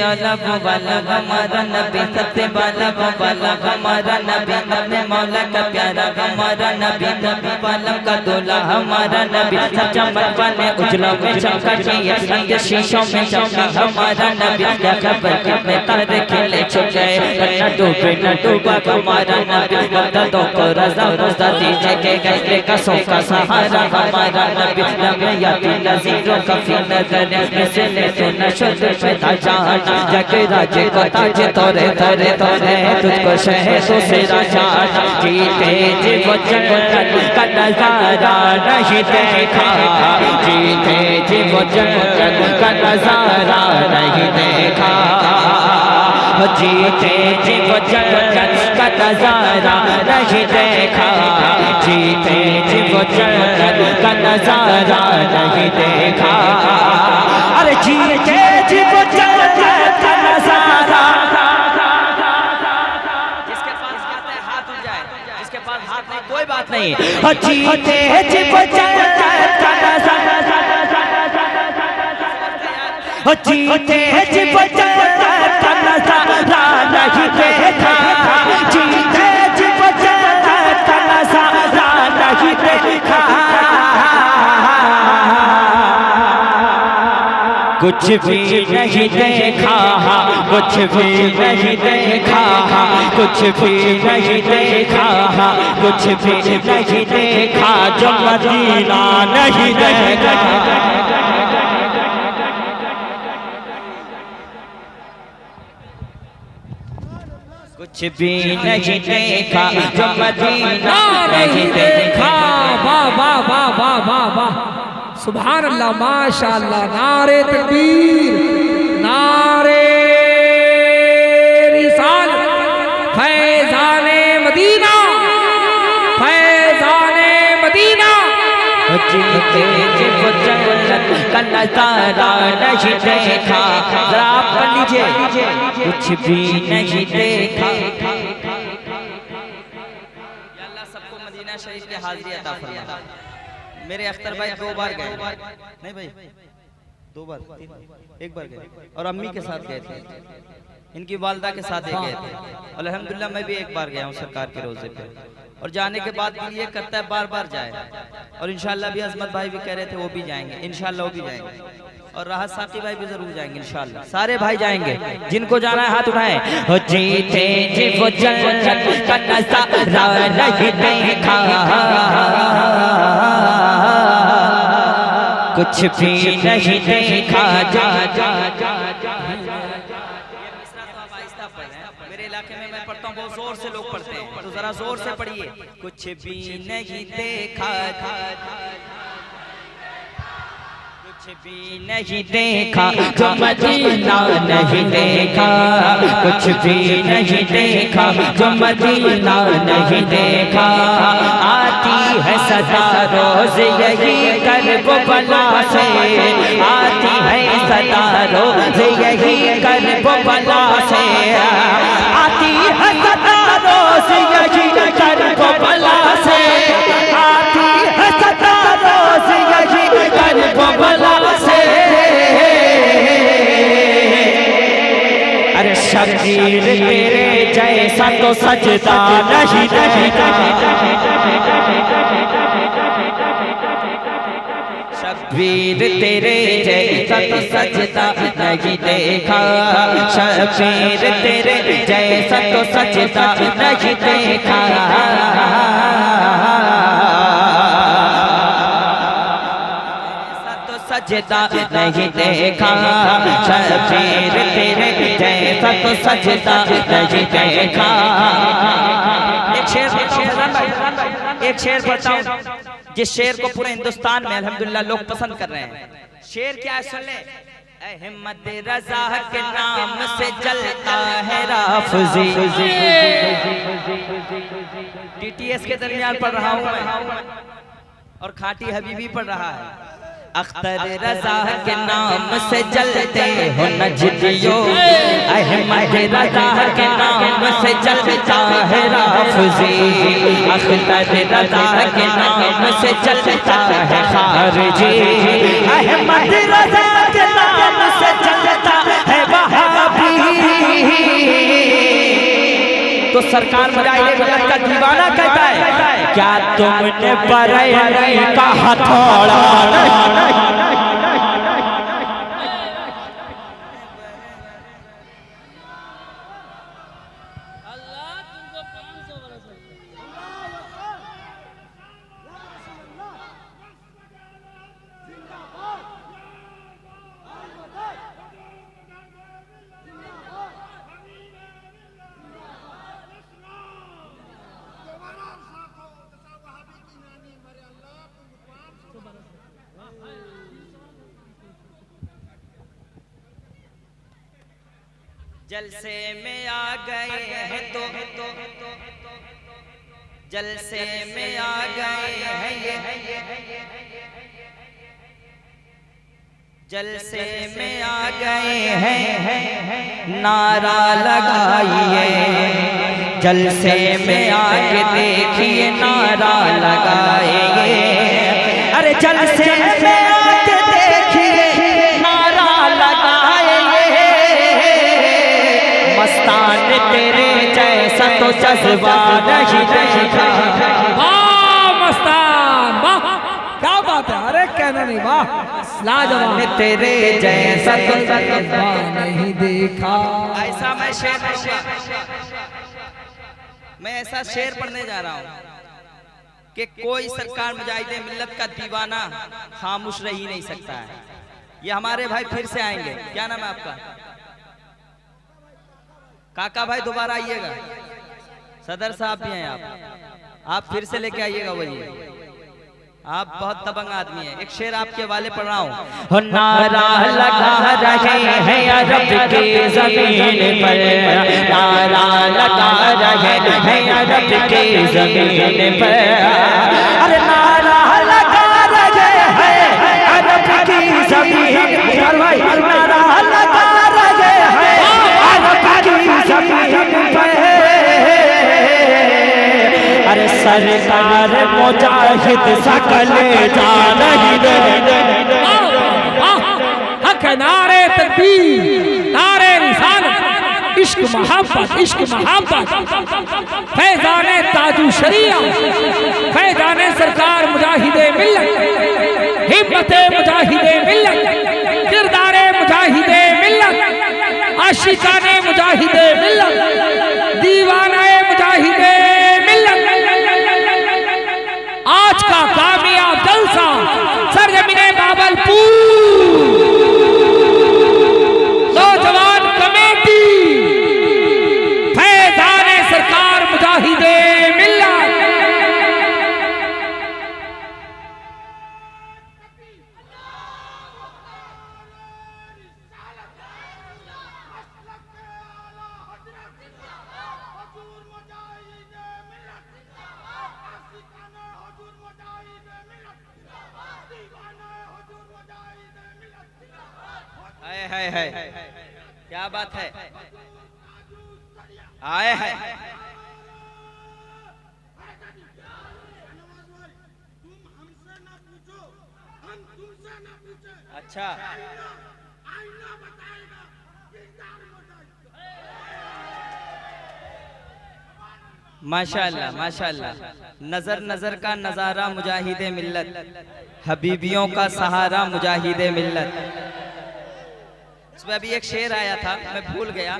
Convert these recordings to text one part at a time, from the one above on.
आला वो वाला हमारा नबी, सबसे वाला वो वाला हमारा नबी, अपने मौला का प्यारा हमारा नबी, नबी वालों का दूल्हा हमारा नबी, सच्चा मर्दाने उजला में चमका चाहिए, रंग शीशों में चमका हमारा नबी, क्या खबर कितने तारे खिले छुपे, न डूबे न डूबा हमारा नबी, मददों को रज़ा रज़ा दीजिए के गैले कसों का सहारा हमारा नबी, नबियाती नज़ीरों का फी नज़र मिसले तो नशद पैदा जाना, जगे राजे को ताज तोरे तोरे तोरे, तुझको शहदों से राजाना, जीते जी वो जन्नत का नज़ारा नहीं देखा, जीते जी वो जन्नत का नज़ारा नहीं देखा, जीते जी वो जन्नत का नज़ारा नहीं देखा, जीते जी वो जन्नत का नज़ारा नहीं देखा, अरे जीते जी वो जन्नत का नज़ारा। जिसके पास हाथ है हाथ उठ जाए, जिसके पास हाथ नहीं कोई बात नहीं, जीते जी वो जन्नत का नज़ारा, जीते जी वो जन्नत का नज़ारा नहीं देखा, जीते जी वो जन्नत का नज़ारा नहीं देखा, कुछ भी नहीं देखा, कुछ भी नहीं देखा, कुछ भी नहीं देखा, कुछ भी नहीं देखा जो मदीना नहीं देखा, कुछ भी नहीं देखा जो मदीना नहीं देखा। वाह वाह वाह वाह वाह वाह, सुभान अल्लाह, माशाअल्लाह, नारे तकबीर, नारे रिसाल, फैज़ाने मदीना, फैज़ाने मदीना, जीते जी वो जन्नत का नज़ारा नहीं देखा, जरा आप पढ़ लीजिए, कुछ भी नहीं देखा। अल्लाह सबको मदीना शरीफ की हाज़िरी अता फरमा। मेरे अख्तर भाई 2 बार गए, नहीं भाई 2 बार, एक बार गए और अम्मी के साथ गए थे, इनकी वालदा के साथ गए थे, अल्हम्दुलिल्लाह मैं भी 1 बार गया हूँ सरकार के रोज़े पे, और जाने के बाद ये करता है बार बार जाए, और इंशाल्लाह भी अजमत भाई भी कह रहे थे वो भी जाएंगे, इंशाल्लाह वो भी जाएंगे, और राहत साकी भाई भी जरूर जाएंगे इंशाल्लाह, सारे भाई जाएंगे, जिनको जाना है हाथ उठाएं। हो जीते जी वो जन्नत का नज़ारा नहीं देखा, कुछ भी नहीं देखा, जा जा जा जा। मेरे इलाके में मैं पढ़ता हूँ, बहुत जोर से लोग पढ़ते हैं, तो जरा जोर से पढ़िए, कुछ भी नहीं देखा, कुछ भी नहीं देखा जो मदीना नहीं देखा, कुछ भी नहीं देखा जो मदीना नहीं देखा, आती है सदा रोज यही कर्ब बला से, आती है सदा रोज यही कर्ब बला से, आती है सदा रोज यही कर्ब बला से, आती है सदा रोज यही कर्ब बला से, अरे शबीर तेरे जैसा तो सजदा नहीं देखा, शबीर तेरे जैसा तो सजदा नहीं देखा, शबीर तेरे जैसा तो सजदा नहीं देखा, सजदा नहीं देखा, शबीर तेरे जैसा तो सजदा नहीं देखा। एक शेर बताऊं, जिस शेर को पूरे हिंदुस्तान में अल्हम्दुलिल्लाह लोग पसंद कर रहे हैं, शेर क्या है सुन ले, अहमद रज़ा के नाम से जलता है राफ़ज़ी, DTS के दरमियान पढ़ रहा हूँ मैं, और खाटी हबीबी पढ़ रहा है, अख्तर रज़ा के नाम से जलते हो नजदियो, अहमद रज़ा के नाम से जलता है राफ़ज़ी, अख्तर रज़ा के नाम से जलता है खारजी, अहमद रज़ा के नाम से जलता है वहाबी, तो सरकार मुजाहिद मिल्लत का दीवाना कहता है, क्या तुमने बरेली का हथौड़ा जलसे में आ गए हैं तो जलसे में आ गए हैं ये जलसे में आ गए हैं नारा लगाइए, जलसे में आके देखिए नारा लगाइए, अरे जलसे में आके देखिए नारा लगाइए, मस्तान तेरे जैसा तो जज्बा नहीं देखा। वाह मस्तान वाह, क्या बात है, अरे कहना नहीं, वाह लाजवाब, तेरे जैसा तो जज्बा नहीं देखा। ऐसा मैं शेर पढ़ूंगा, मैं ऐसा शेर पढ़ने जा रहा हूँ कि कोई सरकार मुजाहिद मिल्लत का दीवाना खामोश रह ही नहीं सकता है। ये हमारे भाई फिर से आएंगे, क्या नाम है आपका? काका भाई दोबारा आइएगा, सदर साहब भी हैं आप फिर से लेके आइएगा, वही आप बहुत दबंग आदमी हैं। एक शेर आपके वाले पढ़ रहा हूँ। नारा लगा रहे हैं अरब की जमीन पर, नारा लगा रहे हैं अरब की जमीन पर, अरे नारा लगा रहे हैं अरब की जमीन पर, नारा लगा रहे हैं अरब की जमीन पर, अरे सरकार मुजाहिद सकले जा नहीं दे। हक है नारे तकबीर, नारे रिसालत, इश्क मोहब्बत, इश्क मोहब्बत, फैजाने ताजु शरिया, फैजाने सरकार मुजाहिदे मिल्लत, हिम्मते मुजाहिदे मिल्लत, किरदारे मुजाहिदे मिल्लत, आशिकाने मुजाहिदे मिल्लत, दीवानाए मुजाहिदे मिल्लत। आज का कामयाब जलसा सरजमीने बाबलपुर नौजवान कमेटी फैजाने सरकार मुजाहिदे मिल्लत। है क्या बात है, आए हैं अच्छा माशाअल्लाह माशाअल्लाह। नजर नजर का नजारा मुजाहिदे मिल्लत, हबीबियों का सहारा मुजाहिदे मिल्लत। इसमें अभी एक शेर आया था, मैं भूल गया,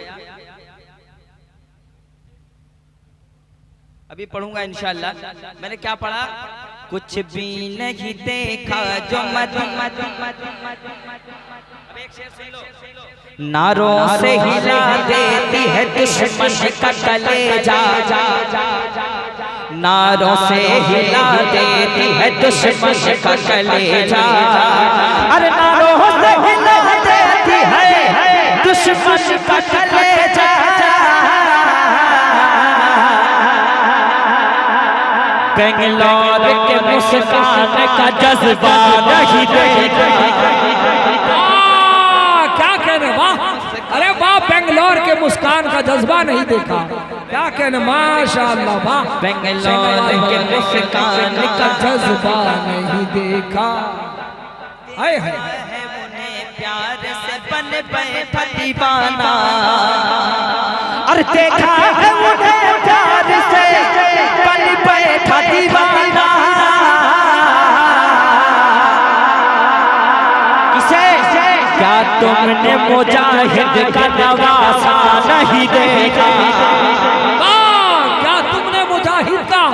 अभी पढ़ूंगा इंशाअल्लाह। मैंने क्या पढ़ा? कुछ भी नहीं देखा जो एक शेर सुन लो। नारों से हिला देती है दुश्मन का कलेजा, नारों से हिला देती है दुश्मन का कलेजा, अरे नारों से हिला देती है दुश्मन का कलेजा, बेंगलोर के मुस्कान का जज्बा नहीं देखा। क्या कहने, वाह, अरे वाह, बेंगलोर के मुस्कान का जज्बा नहीं देखा, क्या कहने, माशाअल्लाह, वाह, बेंगलोर के मुस्कान का जज्बा नहीं देखा। हाय हाय, उन्हें प्यार से बन बैठा दीवाना, और देखा है उन्हें क्या तुमने मुजाहिद का नवासा नहीं देखा? क्या तुमने मुजाहिद का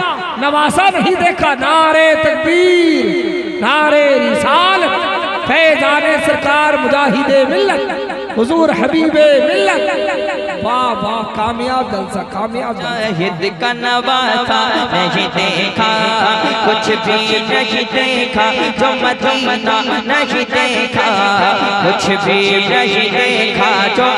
नवासा नहीं देखा? नारे तकबीर, नारे रिसालत, फैज़ाने सरकार मुजाहिदे मिल्लत हुजूर हबीबे मिल्लत। वाह वाह, कामयाब जलसा, कामयाब जलसा। मुजाहिद का नवासा नहीं देखा, कुछ भी नहीं देखा, जो मदीना नहीं देखा, कुछ भी नहीं देखा, जो